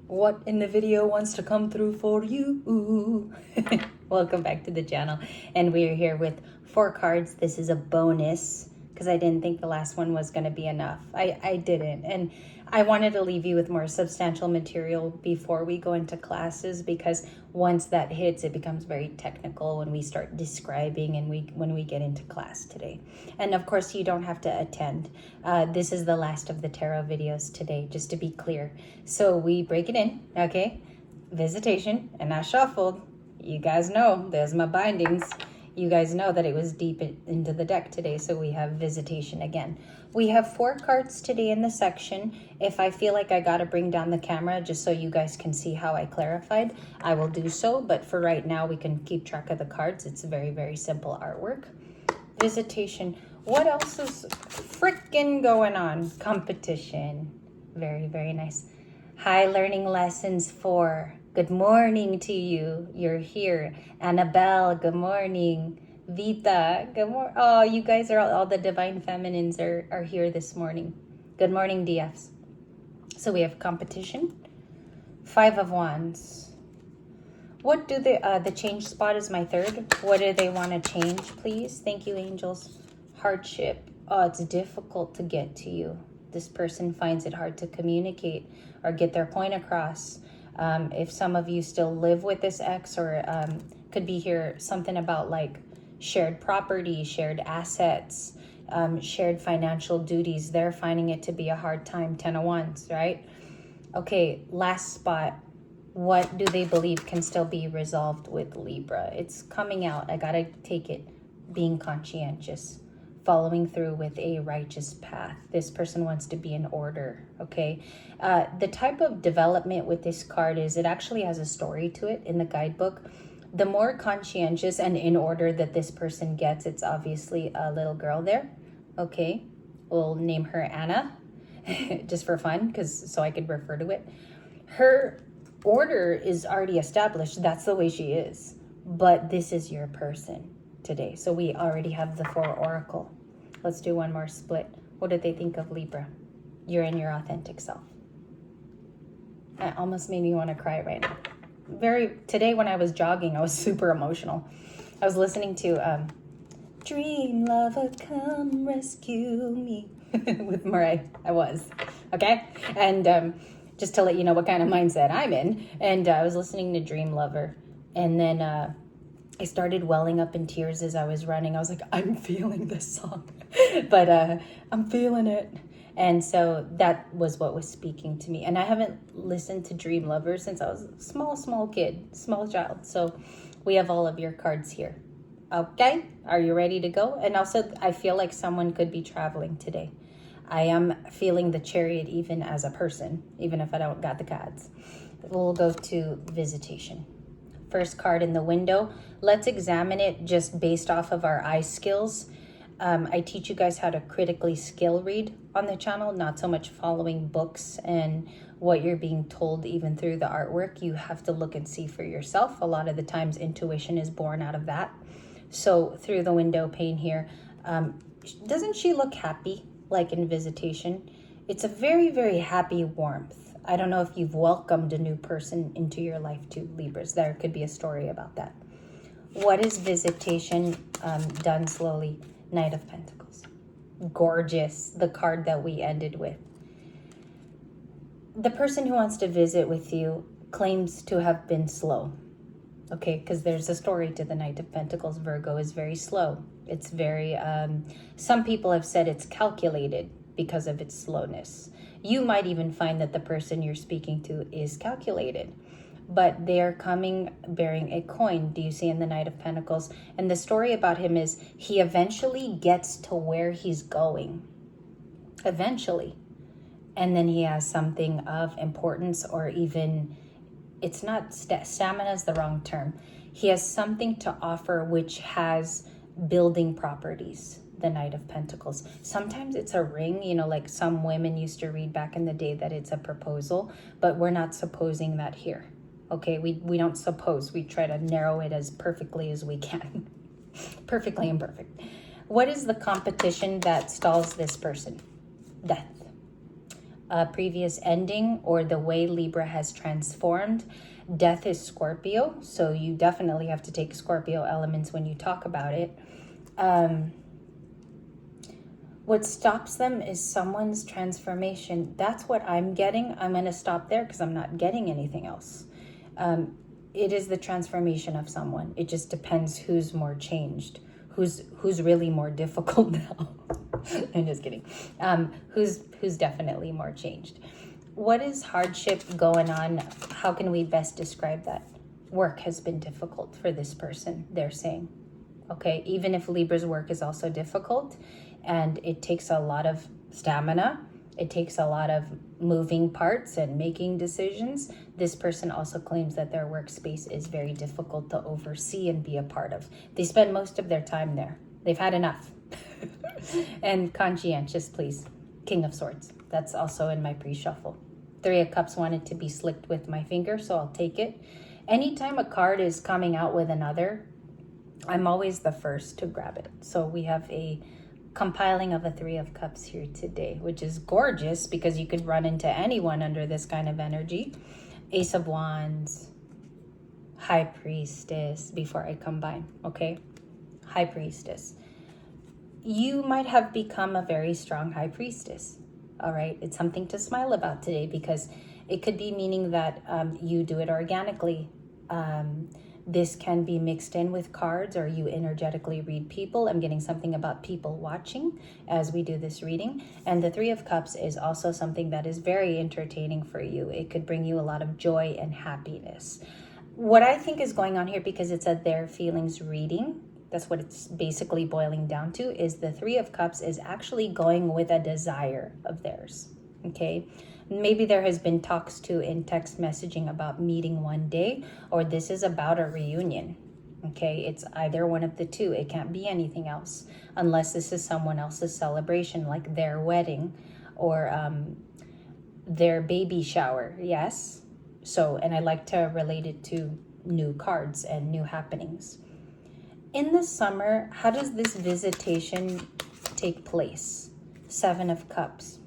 What in the video wants to come through for you? Welcome back to the channel, and we are here with 4 cards. This is a bonus because I didn't think the last one was going to be enough. I didn't, and I wanted to leave you with more substantial material before we go into classes, because once that hits, it becomes very technical when we start describing and when we get into class today. And of course, you don't have to attend. This is the last of the tarot videos today, just to be clear. So we break it in, okay? Visitation, and I shuffled. You guys know, there's my bindings. You guys know that it was deep into the deck today, so we have Visitation again. We have 4 cards today in the section. If I feel like I gotta bring down the camera just so you guys can see how I clarified, I will do so. But for right now, we can keep track of the cards. It's a very, very simple artwork. Visitation. What else is freaking going on? Competition. Very, very nice. High learning lessons 4. Good morning to you. You're here. Annabelle, good morning. Vita, good morning. Oh, you guys are all the divine feminines are here this morning. Good morning, DFs. So we have competition. 5 of Wands. What do the change spot is my 3rd. What do they want to change, please? Thank you, angels. Hardship. Oh, it's difficult to get to you. This person finds it hard to communicate or get their point across. If some of you still live with this ex, or could be here something about like shared property, shared assets, shared financial duties, they're finding it to be a hard time. 10 of Wands, right? Okay, last spot. What do they believe can still be resolved with Libra? It's coming out. I gotta take it. Being conscientious, following through with a righteous path. This person wants to be in order, okay? The type of development with this card is it actually has a story to it in the guidebook. The more conscientious and in order that this person gets, it's obviously a little girl there, okay? We'll name her Anna, just for fun, so I could refer to it. Her order is already established. That's the way she is. But this is your person today. So we already have the 4 oracle. Let's do one more split. What do they think of Libra? You're in your authentic self. That almost made me want to cry right now. Today when I was jogging, I was super emotional. I was listening to Dream Lover Come Rescue Me with Mariah. I was, okay? And just to let you know what kind of mindset I'm in. And I was listening to Dream Lover, and then I started welling up in tears as I was running. I was like, I'm feeling this song, but I'm feeling it. And so that was what was speaking to me. And I haven't listened to Dream Lover since I was a small kid, small child. So we have all of your cards here. Okay, are you ready to go? And also, I feel like someone could be traveling today. I am feeling the Chariot even as a person, even if I don't got the cards. We'll go to Visitation. First card in the window. Let's examine it just based off of our eye skills. I teach you guys how to critically skill read on the channel, not so much following books and what you're being told even through the artwork. You have to look and see for yourself. A lot of the times intuition is born out of that. So through the window pane here, doesn't she look happy like in Visitation? It's a very, very happy warmth. I don't know if you've welcomed a new person into your life too, Libras. There could be a story about that. What is Visitation done slowly? Knight of Pentacles. Gorgeous. The card that we ended with. The person who wants to visit with you claims to have been slow. Okay, because there's a story to the Knight of Pentacles. Virgo is very slow. It's very, some people have said it's calculated because of its slowness. You might even find that the person you're speaking to is calculated, but they're coming bearing a coin. Do you see in the Knight of Pentacles? And the story about him is he eventually gets to where he's going. Eventually. And then he has something of importance, or even, it's not, stamina is the wrong term. He has something to offer which has building properties. The Knight of Pentacles. Sometimes it's a ring, you know, like some women used to read back in the day that it's a proposal, but we're not supposing that here. Okay, we don't suppose. We try to narrow it as perfectly as we can. Perfectly imperfect. What is the competition that stalls this person? Death. a previous ending or the way Libra has transformed. Death is Scorpio, so you definitely have to take Scorpio elements when you talk about it. What stops them is someone's transformation. That's what I'm getting. I'm going to stop there because I'm not getting anything else. It is the transformation of someone. It just depends who's more changed, who's really more difficult now. I'm just kidding. Who's definitely more changed. What is hardship going on? How can we best describe that? Work has been difficult for this person, they're saying. Okay, even if Libra's work is also difficult and it takes a lot of stamina, it takes a lot of moving parts and making decisions, this person also claims that their workspace is very difficult to oversee and be a part of. They spend most of their time there. They've had enough. And conscientious, please. King of Swords. That's also in my pre-shuffle. 3 of Cups wanted to be slicked with my finger, so I'll take it. Anytime a card is coming out with another, I'm always the first to grab it. So we have a compiling of a 3 of Cups here today, which is gorgeous because you could run into anyone under this kind of energy. Ace of Wands, High Priestess, before I combine, okay? High Priestess. You might have become a very strong High Priestess, all right? It's something to smile about today because it could be meaning that you do it organically. This can be mixed in with cards or you energetically read people. I'm getting something about people watching as we do this reading. And the 3 of Cups is also something that is very entertaining for you. It could bring you a lot of joy and happiness. What I think is going on here, because it's a their feelings reading, that's what it's basically boiling down to, is the 3 of Cups is actually going with a desire of theirs, okay? Maybe there has been talks too in text messaging about meeting one day, or this is about a reunion, okay? It's either one of the two. It can't be anything else unless this is someone else's celebration, like their wedding or their baby shower, yes? So, and I like to relate it to new cards and new happenings. In the summer, how does this visitation take place? 7 of Cups.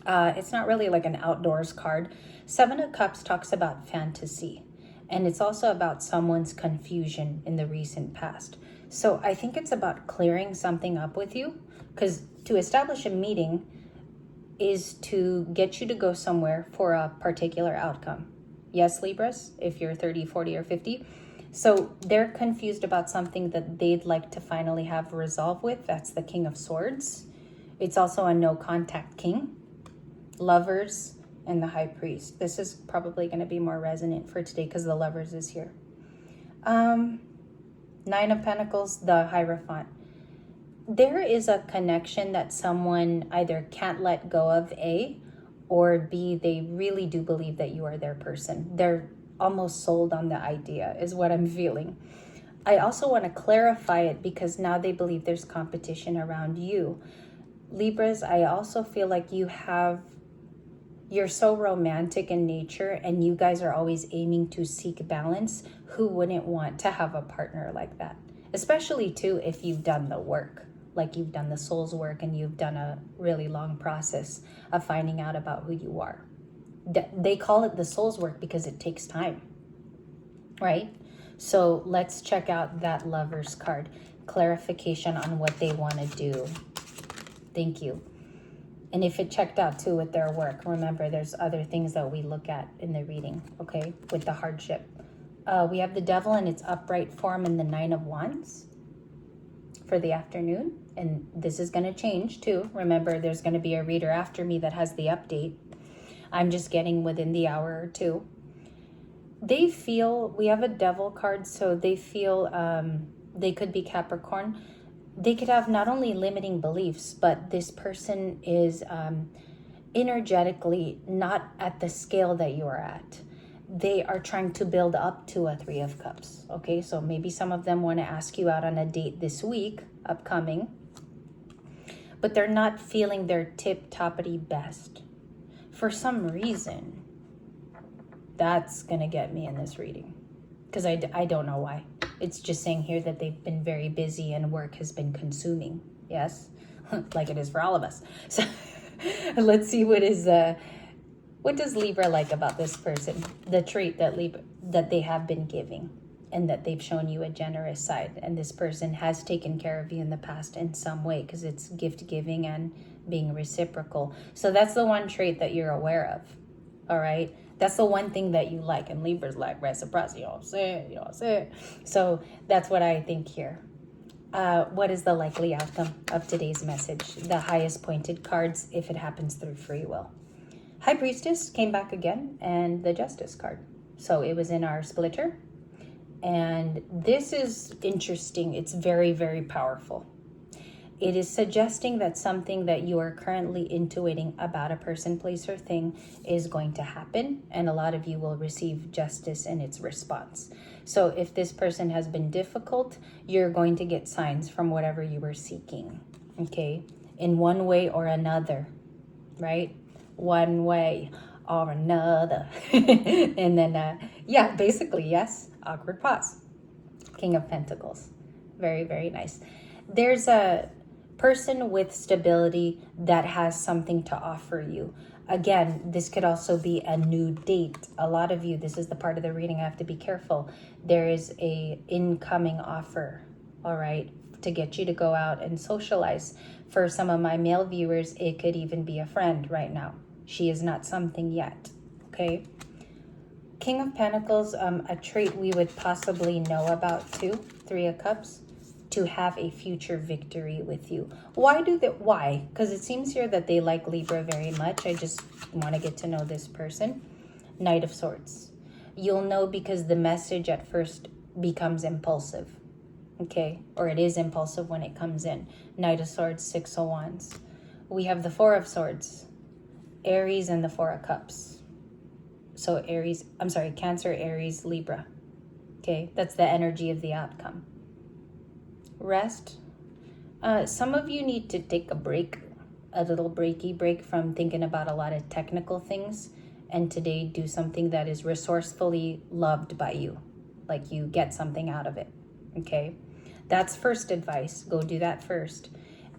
It's not really like an outdoors card. 7 of Cups talks about fantasy, and it's also about someone's confusion in the recent past. So I think it's about clearing something up with you, because to establish a meeting is to get you to go somewhere for a particular outcome. Yes, Libras, if you're 30, 40, or 50. So they're confused about something that they'd like to finally have resolve with. That's the King of Swords. It's also a no contact king. Lovers and the High Priest. This is probably going to be more resonant for today because the Lovers is here. 9 of Pentacles, the Hierophant. There is a connection that someone either can't let go of, A, or B, they really do believe that you are their person. They're almost sold on the idea, is what I'm feeling. I also want to clarify it because now they believe there's competition around you. Libras, I also feel like you're so romantic in nature and you guys are always aiming to seek balance. Who wouldn't want to have a partner like that? Especially too if you've done the work, like you've done the soul's work and you've done a really long process of finding out about who you are. They call it the soul's work because it takes time, right? So let's check out that Lover's card. Clarification on what they want to do. Thank you. And if it checked out too with their work, remember there's other things that we look at in the reading, okay, with the hardship. We have the Devil in its upright form and the 9 of Wands for the afternoon. And this is going to change too. Remember, there's going to be a reader after me that has the update. I'm just getting within the hour or two. They feel, we have a Devil card, so they feel they could be Capricorn. They could have not only limiting beliefs, but this person is energetically not at the scale that you are at. They are trying to build up to a 3 of Cups. Okay, so maybe some of them want to ask you out on a date this week, upcoming, but they're not feeling their tip-toppity best. For some reason, that's going to get me in this reading because I don't know why. It's just saying here that they've been very busy and work has been consuming. Yes, like it is for all of us. So Let's see what does Libra like about this person? The trait that they have been giving, and that they've shown you a generous side, and this person has taken care of you in the past in some way, because it's gift giving and being reciprocal. So that's the one trait that you're aware of. All right, that's the one thing that you like, and Libra's like reciprocity. You know what I'm saying? You know what I'm saying? So that's what I think here. What is the likely outcome of today's message? The highest pointed cards, if it happens through free will. High Priestess came back again, and the Justice card. So it was in our splitter. And this is interesting. It's very, very powerful. It is suggesting that something that you are currently intuiting about a person, place, or thing is going to happen. And a lot of you will receive justice in its response. So if this person has been difficult, you're going to get signs from whatever you were seeking. Okay? In one way or another. Right? One way or another. And then, yeah, basically, yes. Awkward pause. King of Pentacles. Very, very nice. There's a person with stability that has something to offer you. Again, this could also be a new date. A lot of you, this is the part of the reading I have to be careful. There is a incoming offer, all right, to get you to go out and socialize. For some of my male viewers, it could even be a friend right now. She is not something yet, okay? King of Pentacles, a trait we would possibly know about too, Three of Cups, to have a future victory with you. Why? Because it seems here that they like Libra very much. I just want to get to know this person. Knight of Swords. You'll know because the message at first becomes impulsive, okay? Or it is impulsive when it comes in. Knight of Swords, Six of Wands. We have the Four of Swords, Aries, and the Four of Cups. So Cancer, Aries, Libra. Okay, that's the energy of the outcome. Rest. Some of you need to take a break, a little break from thinking about a lot of technical things, and today do something that is resourcefully loved by you. Like you get something out of it. Okay, that's first advice. Go do that first.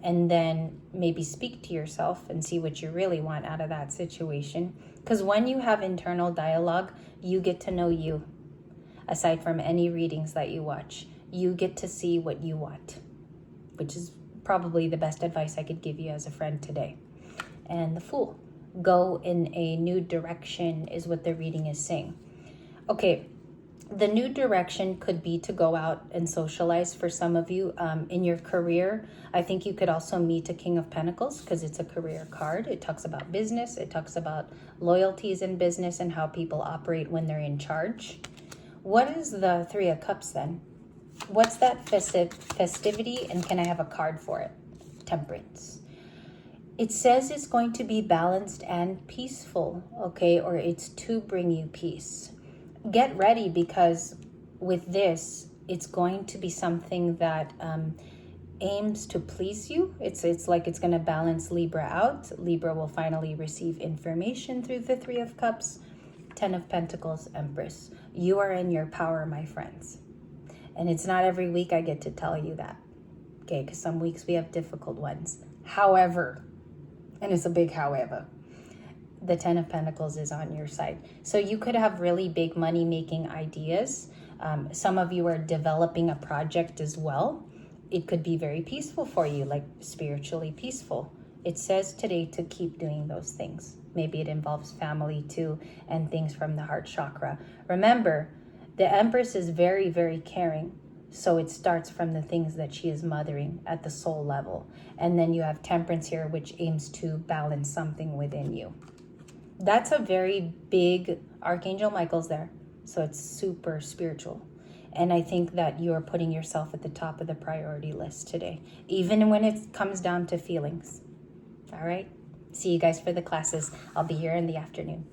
And then maybe speak to yourself and see what you really want out of that situation. Because when you have internal dialogue, you get to know you. Aside from any readings that you watch, you get to see what you want, which is probably the best advice I could give you as a friend today. And the Fool. Go in a new direction is what the reading is saying. Okay. The new direction could be to go out and socialize for some of you. In your career, I think you could also meet a King of Pentacles because it's a career card. It talks about business. It talks about loyalties in business and how people operate when they're in charge. What is the Three of Cups then? What's that festivity, and can I have a card for it? Temperance. It says it's going to be balanced and peaceful, okay? Or it's to bring you peace. Get ready, because with this, it's going to be something that aims to please you. It's like it's going to balance Libra out. Libra will finally receive information through the Three of Cups. Ten of Pentacles, Empress. You are in your power, my friends. And it's not every week I get to tell you that. Okay, because some weeks we have difficult ones. However, and it's a big however, the Ten of Pentacles is on your side. So you could have really big money-making ideas. Some of you are developing a project as well. It could be very peaceful for you, like spiritually peaceful. It says today to keep doing those things. Maybe it involves family too, and things from the heart chakra. Remember, the Empress is very, very caring. So it starts from the things that she is mothering at the soul level. And then you have Temperance here, which aims to balance something within you. That's a very big, Archangel Michael's there. So it's super spiritual. And I think that you're putting yourself at the top of the priority list today, even when it comes down to feelings. All right. See you guys for the classes. I'll be here in the afternoon.